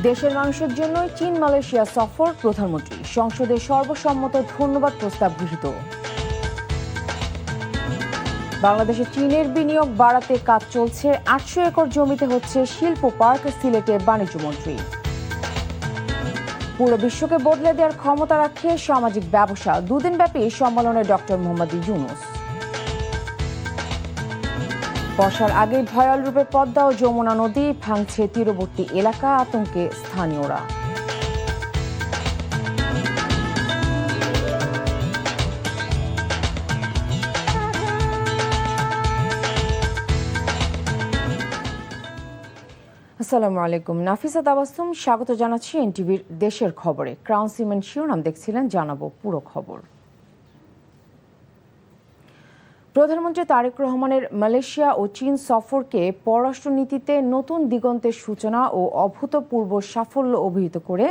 দেশের মানুষের জন্য চীন মালয়েশিয়া সফর প্রধানমন্ত্রী, সংসদে সর্বসম্মত ধন্যবাদ প্রস্তাব গৃহীত। বাংলাদেশে চীনের বিনিয়োগ বাড়াতে কাজ চলছে, ৮০০ একর জমিতে হচ্ছে শিল্প পার্ক, সিলেটে বাণিজ্যমন্ত্রী। পুরো বিশ্বকে বদলে দেওয়ার ক্ষমতা রাখে সামাজিক ব্যবসা, দুদিনব্যাপী সম্মেলনে ডক্টর মোহাম্মদ ইউনূস। বর্ষার আগে ভয়াল রূপে পদ্মা ও যমুনা নদী, ভাঙছে তীরবর্তী এলাকা, আতঙ্কে স্থানীয়রা। আসসালামু আলাইকুম, নাফিসা তাবাসসুম স্বাগত জানাচ্ছি এনটিভির দেশের খবরে। ক্রাউন সিমেন্ট শিরোনাম দেখছিলেন, জানাবো পুরো খবর। প্রধানমন্ত্রী তারেক রহমানের মালয়েশিয়া ও চীন সফরকে পররাষ্ট্রনীতিতে নতুন দিগন্তের সূচনা ও অভূতপূর্ব সাফল্য অভিহিত করে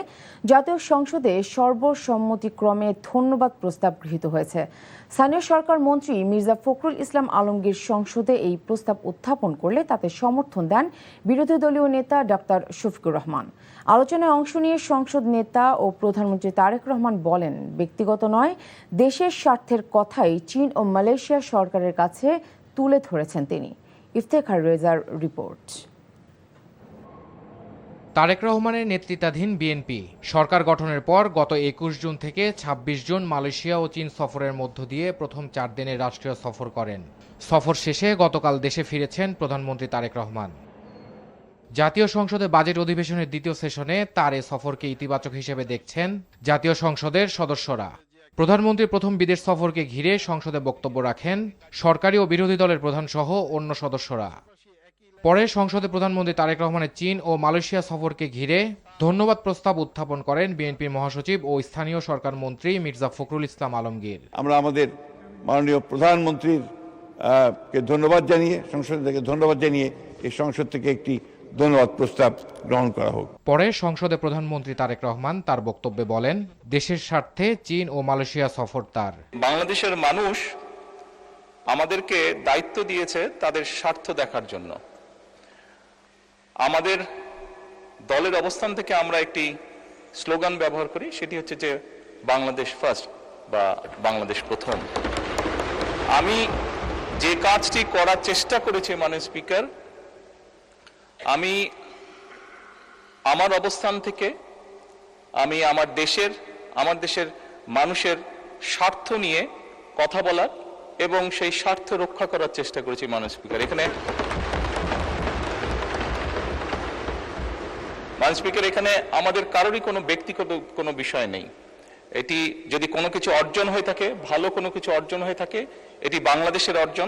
জাতীয় সংসদে সর্বসম্মতিক্রমে ধন্যবাদ প্রস্তাব গৃহীত হয়েছে। স্থানীয় সরকার মন্ত্রী মির্জা ফখরুল ইসলাম আলমগীর সংসদে এই প্রস্তাব উত্থাপন করলে তাতে সমর্থন দেন বিরোধী দলীয় নেতা ডক্টর শফিকুর রহমান। আলোচনায় অংশ নিয়ে সংসদ নেতা ও প্রধানমন্ত্রী তারেক রহমান বলেন, ব্যক্তিগত নয়, দেশের স্বার্থের কথাই চীন ও মালয়েশিয়া সরকারের কাছে তুলে ধরেছেন তিনি। ইফতেখার রেজার রিপোর্ট। তারেক রহমানের নেতৃত্বাধীন বিএনপি সরকার গঠনের পর গত ২১ জুন থেকে ২৬ জুন মালয়েশিয়া ও চীন সফরের মধ্য দিয়ে প্রথম ৪ দিনের রাষ্ট্রীয় সফর করেন। সফর শেষে গতকাল দেশে ফিরেছেন প্রধানমন্ত্রী তারেক রহমান। জাতীয় সংসদে বাজেট অধিবেশনের দ্বিতীয় সেশনে তার এ সফরকে ইতিবাচক হিসেবে দেখছেন জাতীয় সংসদের সদস্যরা। প্রধানমন্ত্রীর প্রথম বিদেশ সফরকে ঘিরে সংসদে বক্তব্য রাখেন সরকারি ও বিরোধী দলের প্রধান সহ অন্য সদস্যরা। পরে সংসদে প্রধানমন্ত্রী তারেক রহমানের চীন ও মালয়েশিয়া সফরকে ঘিরে ধন্যবাদ প্রস্তাব উত্থাপন করেন বিএনপির মহাসচিব ও স্থানীয় সরকার মন্ত্রী মির্জা ফখরুল ইসলাম আলমগীর। আমরা আমাদের মাননীয় প্রধানমন্ত্রীর কে ধন্যবাদ জানিয়ে, সংসদ থেকে ধন্যবাদ জানিয়ে এই সংসদ থেকে একটি ধন্যবাদ প্রস্তাব গ্রহণ করা হোক। পরে সংসদে প্রধানমন্ত্রী তারেক রহমান তার বক্তব্যে বলেন, দেশের স্বার্থে চীন ও মালয়েশিয়া সফর তার। বাংলাদেশের মানুষ আমাদেরকে দায়িত্ব দিয়েছে তাদের স্বার্থ দেখার জন্য। আমাদের দলের অবস্থান থেকে আমরা একটি স্লোগান ব্যবহার করি, সেটি হচ্ছে যে বাংলাদেশ ফার্স্ট বা বাংলাদেশ প্রথম। আমি যে কাজটি করার চেষ্টা করেছি মাননীয় স্পিকার, আমি আমার অবস্থান থেকে আমি আমার দেশের মানুষের স্বার্থ নিয়ে কথা বলার এবং সেই স্বার্থ রক্ষা করার চেষ্টা করেছি মাননীয় স্পিকার। এখানে আমাদের কারোরই কোনো ব্যক্তিগত কোনো বিষয় নেই। এটি যদি কোনো কিছু অর্জন হয়ে থাকে, ভালো কোনো কিছু অর্জন হয়ে থাকে, এটি বাংলাদেশের অর্জন।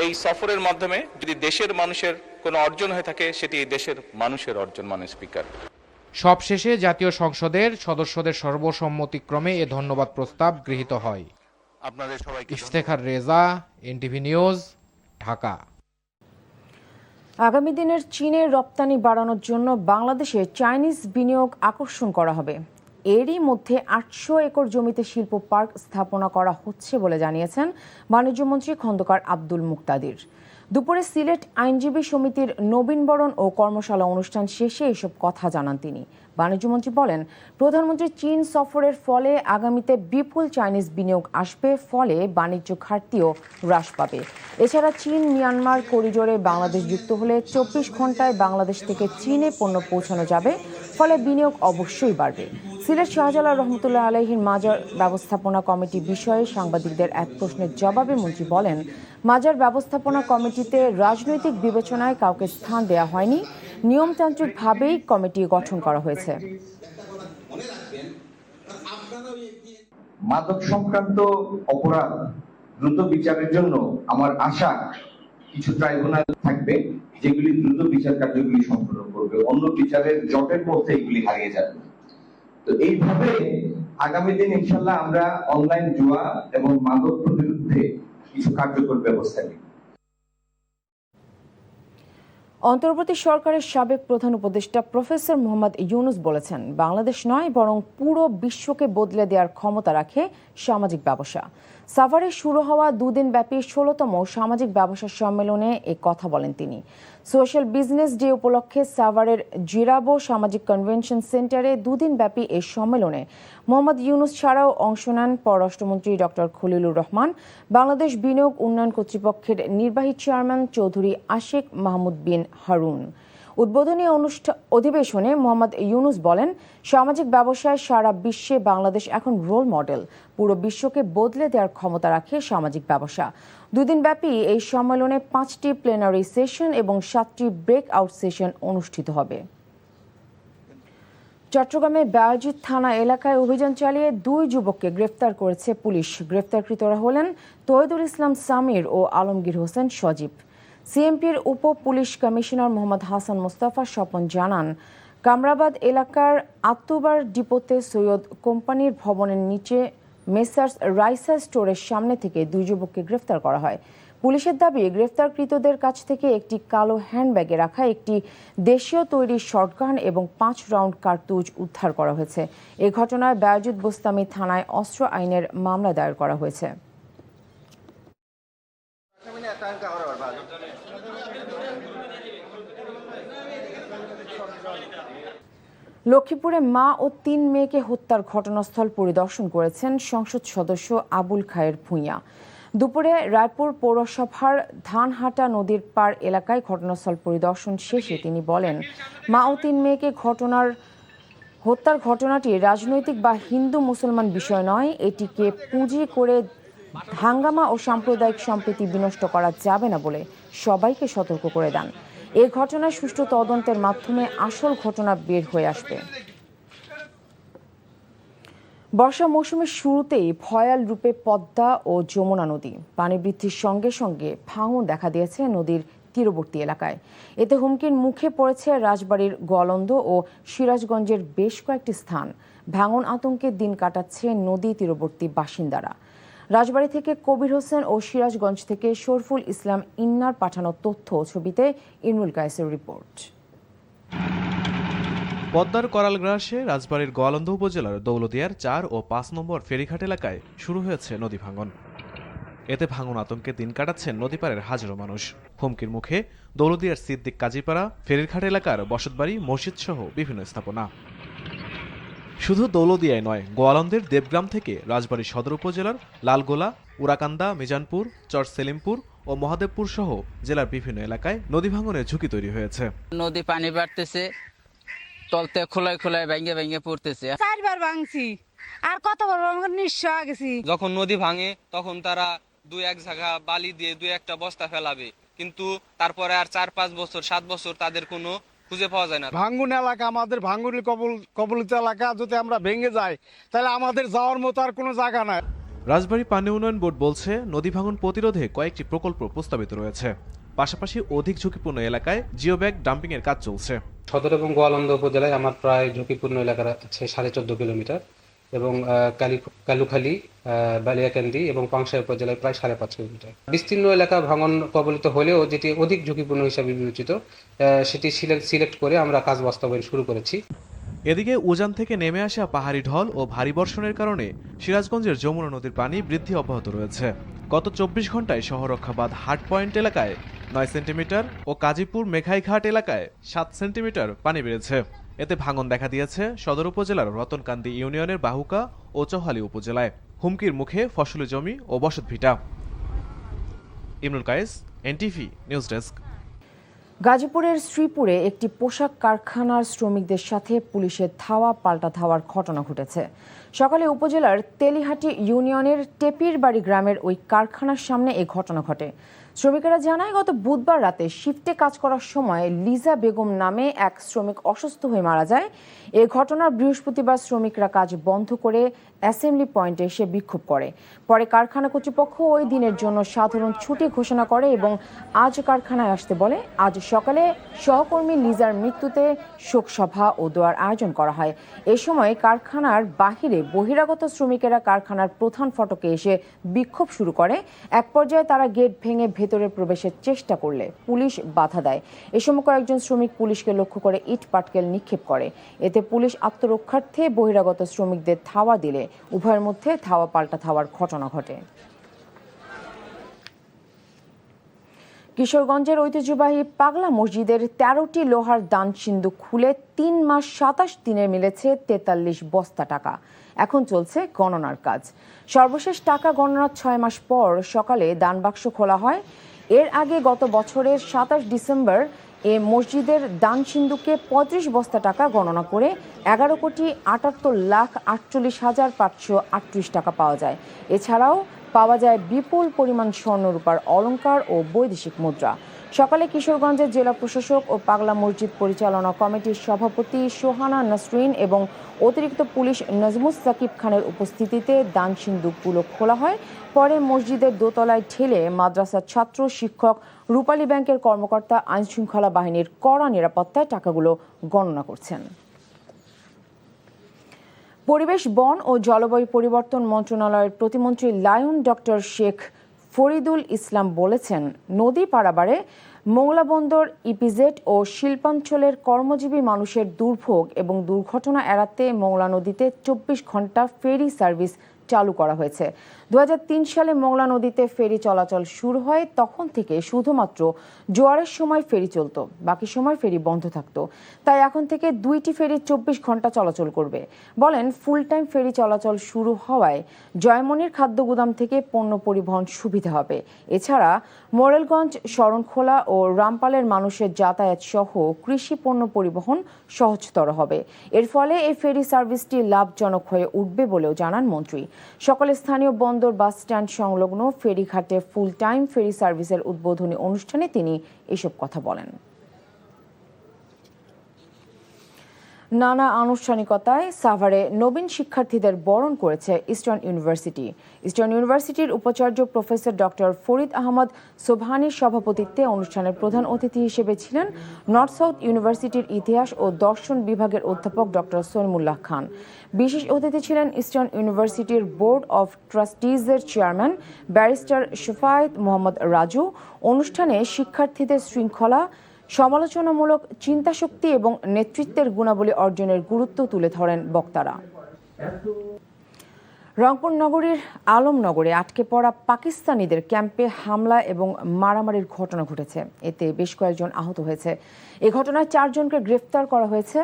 এই সফরের মাধ্যমে যদি দেশের মানুষের কোনো অর্জন হয়ে থাকে, সেটি দেশের মানুষের অর্জন মাননীয় স্পিকার। সবশেষে জাতীয় সংসদের সদস্যদের সর্বসম্মতিক্রমে এ ধন্যবাদ প্রস্তাব গৃহীত হয়। আপনাদের সবাইকে ইফতেখার রেজা, এনটিভি নিউজ, ঢাকা। আগামী দিনের চীনের রপ্তানি বাড়ানোর জন্য বাংলাদেশে চাইনিজ বিনিয়োগ আকর্ষণ করা হবে। এরই মধ্যে ৮০০ একর জমিতে শিল্প পার্ক স্থাপনা করা হচ্ছে বলে জানিয়েছেন বাণিজ্যমন্ত্রী খন্দকার আব্দুল মুক্তাদির। দুপুরে সিলেট আইনজীবী সমিতির নবীনবরণ ও কর্মশালা অনুষ্ঠান শেষে এসব কথা জানান তিনি। বাণিজ্যমন্ত্রী বলেন, প্রধানমন্ত্রী চীন সফরের ফলে আগামীতে বিপুল চাইনিজ বিনিয়োগ আসবে, ফলে বাণিজ্য ঘাটতিও হ্রাস পাবে। এছাড়া চীন মিয়ানমার করিডোরে বাংলাদেশ যুক্ত হলে ২৪ ঘন্টায় বাংলাদেশ থেকে চীনে পণ্য পৌঁছানো যাবে, ফলে বিনিয়োগ অবশ্যই বাড়বে। সিলেট শাহজালাল রহমতুল্লাহ আলাইহির মাজার ব্যবস্থাপনা কমিটি বিষয়ে সাংবাদিকদের এক প্রশ্নের জবাবে মন্ত্রী বলেন, মাজার ব্যবস্থাপনা কমিটিতে রাজনৈতিক বিবেচনায় কাউকে স্থান দেওয়া হয়নি, নিয়মতান্ত্রিকভাবেই কমিটি গঠন করা হয়েছে। মাদক সংক্রান্ত অপরাধ দ্রুত বিচারের জন্য আমার আশা কিছু ট্রাইব্যুনাল থাকবে যেগুলি দ্রুত বিচার কার্যগুলি সম্পন্ন করবে, অন্য বিচারের জটের মধ্যে এগুলি হারিয়ে যাবে। তো এইভাবে আগামী দিন ইনশাল্লাহ আমরা অনলাইন জুয়া এবং মাদক প্রতিরোধে কিছু কার্যকর ব্যবস্থা নিই। অন্তর্বর্তী সরকারের সাবেক প্রধান উপদেষ্টা প্রফেসর মোহাম্মদ ইউনুস বলেছেন, বাংলাদেশ নয় বরং পুরো বিশ্বকে বদলে দেওয়ার ক্ষমতা রাখে সামাজিক ব্যবসা। সাভারে শুরু হওয়া দুদিনব্যাপী 16তম সামাজিক ব্যবসা সম্মেলনে এ কথা বলেন তিনি। সোশ্যাল বিজনেস ডে উপলক্ষে সাভারের জিরাবো সামাজিক কনভেনশন সেন্টারে দুদিনব্যাপী এই সম্মেলনে মোহাম্মদ ইউনুস ছাড়াও অংশ নেন পররাষ্ট্রমন্ত্রী ডক্টর খলিলুর রহমান, বাংলাদেশ বিনিয়োগ উন্নয়ন কর্তৃপক্ষের নির্বাহী চেয়ারম্যান চৌধুরী আশিক মাহমুদ বিন হারুন। উদ্বোধনী অধিবেশনে মোহাম্মদ ইউনুস বলেন, সামাজিক ব্যবসায় সারা বিশ্বে বাংলাদেশ এখন রোল মডেল। পুরো বিশ্বকে বদলে দেওয়ার ক্ষমতা রাখে সামাজিক ব্যবসা। দুদিনব্যাপী এই সম্মেলনে 5টি প্লেনারি সেশন এবং 7টি ব্রেক আউট সেশন অনুষ্ঠিত হবে। চট্টগ্রামে বায়েজিদ থানা এলাকায় অভিযান চালিয়ে 2 যুবককে গ্রেফতার করেছে পুলিশ। গ্রেফতারকৃতরা হলেন তৌহিদুল ইসলাম সামির ও আলমগীর হোসেন সজীব। সিএমপির উপ পুলিশ কমিশনার মোহাম্মদ হাসান মোস্তফা স্বপন জানান, কামরাবাদ এলাকার আত্তুবার ডিপোতে সৈয়দ কোম্পানির ভবনের নিচে মেসার্স রাইসা স্টোরের সামনে থেকে 2 যুবককে গ্রেফতার করা হয়। পুলিশের দাবি, গ্রেফতারকৃতদের কাছ থেকে একটি কালো হ্যান্ডব্যাগে রাখা একটি দেশীয় তৈরি শটগান এবং 5 রাউন্ড কার্তুজ উদ্ধার করা হয়েছে। এ ঘটনায় বায়েজিদ বোস্তামি থানায় অস্ত্র আইনের মামলা দায়ের করা হয়েছে। লক্ষ্মীপুরে মা ও 3 মেয়েকে হত্যার ঘটনাস্থল পরিদর্শন করেছেন সংসদ সদস্য আবুল খায়ের ভূঁইয়া। দুপুরে রায়পুর পৌরসভার ধানহাটা নদীর পার এলাকায় ঘটনাস্থল পরিদর্শন শেষে তিনি বলেন, মা ও 3 মেয়েকে হত্যার ঘটনাটি রাজনৈতিক বা হিন্দু মুসলমান বিষয় নয়, এটিকে পুঁজি করে হাঙ্গামা ও সাম্প্রদায়িক সম্প্রীতি বিনষ্ট করা যাবে না বলে সবাইকে সতর্ক করে দেন। এ ঘটনার সুষ্ঠু তদন্তের মাধ্যমে আসল ঘটনা বের হয়ে আসবে। বর্ষা মৌসুমের শুরুতেই ভয়াল রূপে পদ্মা ও যমুনা নদী। পানি বৃদ্ধির সঙ্গে সঙ্গে ভাঙন দেখা দিয়েছে নদীর তীরবর্তী এলাকায়। এতে হুমকির মুখে পড়েছে রাজবাড়ীর গোয়ালন্দ ও সিরাজগঞ্জের বেশ কয়েকটি স্থান। ভাঙন আতঙ্কে দিন কাটাচ্ছে নদী তীরবর্তী বাসিন্দারা। রাজবাড়ী থেকে কবির হোসেন ও সিরাজগঞ্জ থেকে শরফুল ইসলাম ইন্নার পাঠানো তথ্য ও ছবিতে ইমরুল কায়েসের রিপোর্ট। পদ্মার করালগ্রাসে রাজবাড়ীর গোয়ালন্দ উপজেলার দৌলদিয়ার 4 ও 5 নম্বর ফেরিঘাট এলাকায় শুরু হয়েছে নদী ভাঙন। এতে ভাঙন আতঙ্কে দিন কাটাচ্ছেন নদীপাড়ের হাজারো মানুষ। হুমকির মুখে দৌলদিয়ার সিদ্দিক কাজীপাড়া, ফেরিঘাট এলাকার বসতবাড়ি, মসজিদ সহ বিভিন্ন স্থাপনা। শুধু দৌলদিয়ায় নয়, গোয়ালন্দের দেবগ্রাম থেকে রাজবাড়ী সদর উপজেলার লালগোলা, উরাকান্দা, মিজানপুর, চর সেলিমপুর ও মহাদেবপুর সহ জেলার বিভিন্ন এলাকায় নদী ভাঙনের ঝুঁকি তৈরি হয়েছে। নদী পানি বাড়তেছে, তলতে খোলায় খোলায় ভেঙে ভেঙে পড়তেছে। 4 বার ভাঙছি, আর কতবার আমরা নিঃস্ব হয়ে গেছি। যখন নদী ভাঙে তখন তারা 2-1 জায়গা বালি দিয়ে 2-1টা বস্তা ফেলাবে, কিন্তু তারপরে আর 4-5 বছর 7 বছর তাদের কোনো খুঁজে পাওয়া যায় না। ভাঙ্গুন এলাকা, আমাদের ভাঙ্গুনি কবলিত এলাকা যদি আমরা ভেঙে যাই তাহলে আমাদের যাওয়ার মতো আর কোনো জায়গা নাই। রাজবাড়ী পানি উন্নয়ন বোর্ড বলছে, নদী ভাঙন প্রতিরোধে কয়েকটি প্রকল্প প্রস্তাবিত রয়েছে। পাশাপাশি অধিক ঝুঁকিপূর্ণ এলাকায় জিওব্যাগ ডাম্পিং এর কাজ চলছে। সদর এবং গোয়ালন্দ উপজেলায় আমার প্রায় ঝুঁকিপূর্ণ এলাকার আছে 14.5 কিলোমিটার এবং কালুখালী, বালিয়াকান্দি এবং পাংশা উপজেলায় প্রায় 5.5 কিলোমিটার। বিস্তীর্ণ এলাকা ভাঙন কবলিত হলেও যেটি অধিক ঝুঁকিপূর্ণ হিসাবে বিবেচিত সেটি সিলেক্ট করে আমরা কাজ বাস্তবায়ন শুরু করেছি। এদিকে উজান থেকে নেমে আসা পাহাড়ি ঢল ও ভারী বর্ষণের কারণে সিরাজগঞ্জের যমুনা নদীর পানি বৃদ্ধি অব্যাহত রয়েছে। গত 24 ঘন্টায় শহররক্ষাবাদ হাট পয়েন্ট এলাকায় 9 সেন্টিমিটার ও কাজীপুর মেঘাইঘাট এলাকায় 7 সেন্টিমিটার পানি বেড়েছে। এতে ভাঙন দেখা দিয়েছে সদর উপজেলার রতনকান্দি ইউনিয়নের বাহুকা ও চৌহালি উপজেলায়। হুমকির মুখে ফসলি জমি ও বসতভিটা। Imrul Kayes, NTV news desk. গাজীপুরের শ্রীপুরে একটি পোশাক কারখানার শ্রমিকদের সাথে পুলিশের ধাওয়া পাল্টা ধাওয়ার ঘটনা ঘটেছে। সকালে উপজেলার তেলিহাটি ইউনিয়নের টেপির বাড়ি গ্রামের ওই কারখানার সামনে এই ঘটনা ঘটে। শ্রমিকেরা জানায়, গত বুধবার রাতে শিফটে কাজ করার সময় লিজা বেগম নামে এক শ্রমিক অসুস্থ হয়ে মারা যায়। এ ঘটনার বৃহস্পতিবার শ্রমিকরা কাজ বন্ধ করে অ্যাসেম্বলি পয়েন্টে এসে বিক্ষোভ করে। পরে কারখানা কর্তৃপক্ষ ওই দিনের জন্য সাধারণ ছুটি ঘোষণা করে এবং আজ কারখানায় আসতে বলে। আজ সকালে সহকর্মী লিজার মৃত্যুতে শোকসভা ও দোয়ার আয়োজন করা হয়। এ সময় কারখানার বাহিরে বহিরাগত শ্রমিকেরা কারখানার প্রধান ফটকে এসে বিক্ষোভ শুরু করে। এক পর্যায়ে তারা গেট ভেঙে ভেতরে প্রবেশের চেষ্টা করলে পুলিশ বাধা দেয়। এ সময় কয়েকজন শ্রমিক পুলিশকে লক্ষ্য করে ইট পাটকেল নিক্ষেপ করে। এতে পুলিশ আত্মরক্ষার্থে বহিরাগত শ্রমিকদের ধাওয়া দিলে উভয়ের মধ্যে ধাওয়া পাল্টা ধাওয়ার ঘটনা ঘটে। কিশোরগঞ্জের ঐতিহ্যবাহী পাগলা মসজিদের 13টি লোহার দান সিন্ধুক খুলে 3 মাস 27 দিনে মিলেছে 43 বস্তা টাকা। এখন চলছে গণনার কাজ। সর্বশেষ টাকা গণনার 6 মাস পর সকালে দান বাক্স খোলা হয়। এর আগে গত বছরের 27 ডিসেম্বর এ মসজিদের দান সিন্ধুকে 35 বস্তা টাকা গণনা করে 11,78,48,538 টাকা পাওয়া যায়। এছাড়াও পাওয়া যায় বিপুল পরিমাণ স্বর্ণরূপার অলংকার ও বৈদেশিক মুদ্রা। সকালে কিশোরগঞ্জের জেলা প্রশাসক ও পাগলা মসজিদ পরিচালনা কমিটির সভাপতি সোহানা নাসরিন এবং অতিরিক্ত পুলিশ নাজমুস সাকিব খানের উপস্থিতিতে দান সিন্ধুকগুলো খোলা হয়। পরে মসজিদের দোতলায় ঠেলে মাদ্রাসার ছাত্র, শিক্ষক, রূপালী ব্যাংকের কর্মকর্তা, আইনশৃঙ্খলা বাহিনীর কড়া নিরাপত্তায় টাকাগুলো গণনা করছেন। পরিবেশ, বন ও জলবায়ু পরিবর্তন মন্ত্রণালয়ের প্রতিমন্ত্রী লায়ন ডক্টর শেখ ফরিদুল ইসলাম বলেছেন, নদী পারাবারে মোংলা বন্দর, ইপিজেড ও শিল্পাঞ্চলের কর্মজীবী মানুষের দুর্ভোগ এবং দুর্ঘটনা এড়াতে মোংলা নদীতে 24 ঘন্টা ফেরি সার্ভিস চালু করা হয়েছে। 2003 সালে মোংলা নদীতে ফেরি চলাচল শুরু হয়। তখন থেকে শুধুমাত্র জোয়ারের সময় ফেরি চলত, বাকি সময় ফেরি বন্ধ থাকতো। তাই এখন থেকে 2টি ফেরি 24 ঘন্টা চলাচল করবে। বলেন, ফুল টাইম ফেরি চলাচল শুরু হওয়ায় জয়মনির খাদ্য গুদাম থেকে পণ্য পরিবহন সুবিধা হবে। এছাড়া মোরেলগঞ্জ, শরণখোলা ও রামপালের মানুষের যাতায়াত সহ কৃষি পণ্য পরিবহন সহজতর হবে। এর ফলে এই ফেরি সার্ভিসটি লাভজনক হয়ে উঠবে বলেও জানান মন্ত্রী। সকালে স্থানীয় বন্দর বাস স্ট্যান্ড সংলগ্ন ফেরিঘাটে ফুল টাইম ফেরি সার্ভিসের উদ্বোধনী অনুষ্ঠানে তিনি এসব কথা বলেন। নানা আনুষ্ঠানিকতায় সাভারে নবীন শিক্ষার্থীদের বরণ করেছে ইস্টার্ন ইউনিভার্সিটি। ইস্টার্ন ইউনিভার্সিটির উপাচার্য প্রফেসর ডক্টর ফরিদ আহমদ সোবহানির সভাপতিত্বে অনুষ্ঠানের প্রধান অতিথি হিসেবে ছিলেন নর্থ সাউথ ইউনিভার্সিটির ইতিহাস ও দর্শন বিভাগের অধ্যাপক ডক্টর সলিমুল্লাহ খান। বিশেষ অতিথি ছিলেন ইস্টার্ন ইউনিভার্সিটির বোর্ড অফ ট্রাস্টিজের চেয়ারম্যান ব্যারিস্টার শফায়েত মোহাম্মদ রাজু। অনুষ্ঠানে শিক্ষার্থীদের শৃঙ্খলা, সমালোচনামূলক চিন্তাশক্তি এবং নেতৃত্বের গুণাবলী অর্জনের গুরুত্ব তুলে ধরেন বক্তারা। রংপুর নগরীর আলমনগরে আটকে পড়া পাকিস্তানিদের ক্যাম্পে হামলা এবং মারামারির ঘটনা ঘটেছে। এতে বেশ কয়েকজন আহত হয়েছে। এ ঘটনায় 4 জনকে গ্রেফতার করা হয়েছে।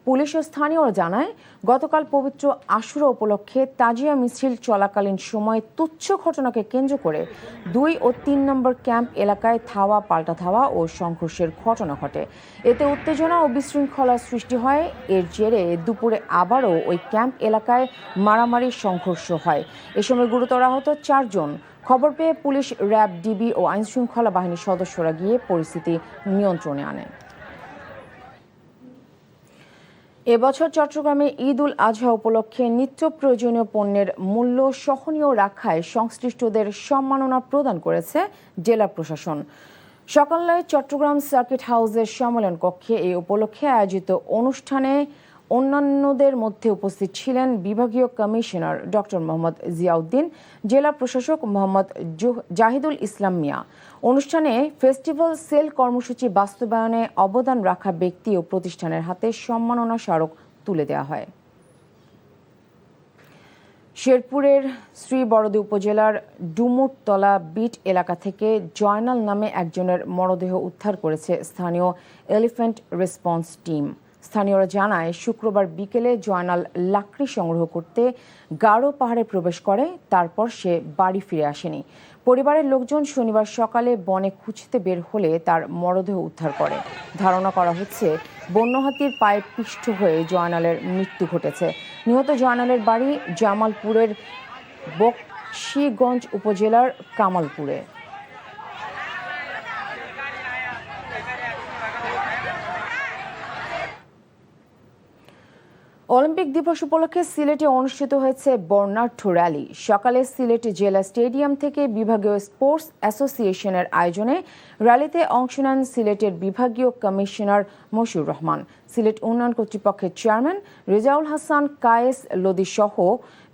পুলিশ ও স্থানীয়রা জানায়, গতকাল পবিত্র আশুরা উপলক্ষে তাজিয়া মিছিল চলাকালীন সময় তুচ্ছ ঘটনাকে কেন্দ্র করে 2 ও 3 নম্বর ক্যাম্প এলাকায় ধাওয়া পাল্টা ধাওয়া ও সংঘর্ষের ঘটনা ঘটে। এতে উত্তেজনা ও বিশৃঙ্খলার সৃষ্টি হয়। এর জেরে দুপুরে আবারও ওই ক্যাম্প এলাকায় মারামারি সংঘর্ষ হয়। এ সময় গুরুতর আহত 4 জন। খবর পেয়ে পুলিশ, র্যাব, ডিবি ও আইনশৃঙ্খলা বাহিনীর সদস্যরা গিয়ে পরিস্থিতি নিয়ন্ত্রণে আনে। এবছর চট্টগ্রামে ঈদ উল আজহা উপলক্ষে নিত্য প্রয়োজনীয় পণ্যের মূল্য সহনীয় রাখায় সংশ্লিষ্টদের সম্মাননা প্রদান করেছে জেলা প্রশাসন। সকালে চট্টগ্রাম সার্কিট হাউসের সম্মেলন কক্ষে এই উপলক্ষে আয়োজিত অনুষ্ঠানে অন্যান্যদের মধ্যে উপস্থিত ছিলেন বিভাগীয় কমিশনার ডক্টর মোহাম্মদ জিয়াউদ্দিন, জেলা প্রশাসক মোহাম্মদ জাহিদুল ইসলাম মিয়া। অনুষ্ঠানে ফেস্টিভ্যাল সেল কর্মসূচি বাস্তবায়নে অবদান রাখা ব্যক্তি ও প্রতিষ্ঠানের হাতে সম্মাননা স্মারক তুলে দেওয়া হয়। শেরপুরের শ্রীবরদী উপজেলার ডুমুরতলা বিট এলাকা থেকে জয়নাল নামে একজনের মরদেহ উদ্ধার করেছে স্থানীয় এলিফ্যান্ট রেসপন্স টিম। স্থানীয়রা জানায়, শুক্রবার বিকেলে জয়নাল লাকড়ি সংগ্রহ করতে গারো পাহাড়ে প্রবেশ করে। তারপর সে বাড়ি ফিরে আসেনি। পরিবারের লোকজন শনিবার সকালে বনে খুঁজতে বের হলে তার মরদেহ উদ্ধার করে। ধারণা করা হচ্ছে, বন্য হাতির পায়ে পিষ্ট হয়ে জয়নালের মৃত্যু ঘটেছে। নিহত জয়নালের বাড়ি জামালপুরের বকশীগঞ্জ উপজেলার কামালপুরে। অলিম্পিক দিবস উপলক্ষে সিলেটে অনুষ্ঠিত হয়েছে বর্ণাঢ্য র্যালি। সকালে সিলেট জেলা স্টেডিয়াম থেকে বিভাগীয় স্পোর্টস অ্যাসোসিয়েশনের আয়োজনে র্যালিতে অংশ নেন সিলেটের বিভাগীয় কমিশনার মশিউর রহমান। সিলেট উন্নয়ন কর্তৃপক্ষের চেয়ারম্যান রেজাউল হাসান কায়েস লদি সহ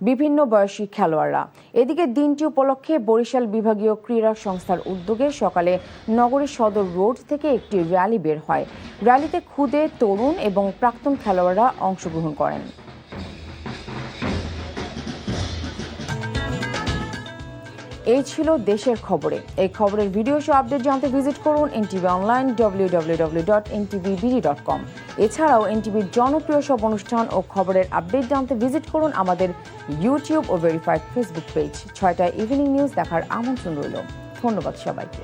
বিভিন্ন বয়সী খেলোয়াড়রা। এদিকে দিনটি উপলক্ষে বরিশাল বিভাগীয় ক্রীড়া সংস্থার উদ্যোগে সকালে নগরীর সদর রোড থেকে একটি র্যালি বের হয়। র্যালিতে খুদে তরুণ এবং প্রাক্তন খেলোয়াড়রা অংশগ্রহণ করেন। এই ছিল দেশের খবরে। এই খবরের ভিডিও শো আপডেট জানতে ভিজিট করুন এনটিভি অনলাইন www.ntvbd.com। এছাড়াও এনটিভির জনপ্রিয় সব অনুষ্ঠান ও খবরের আপডেট জানতে ভিজিট করুন আমাদের ইউটিউব ও ভেরিফাইড ফেসবুক পেজ। 6টায় ইভিনিং নিউজ দেখার আমন্ত্রণ রইল। ধন্যবাদ সবাইকে।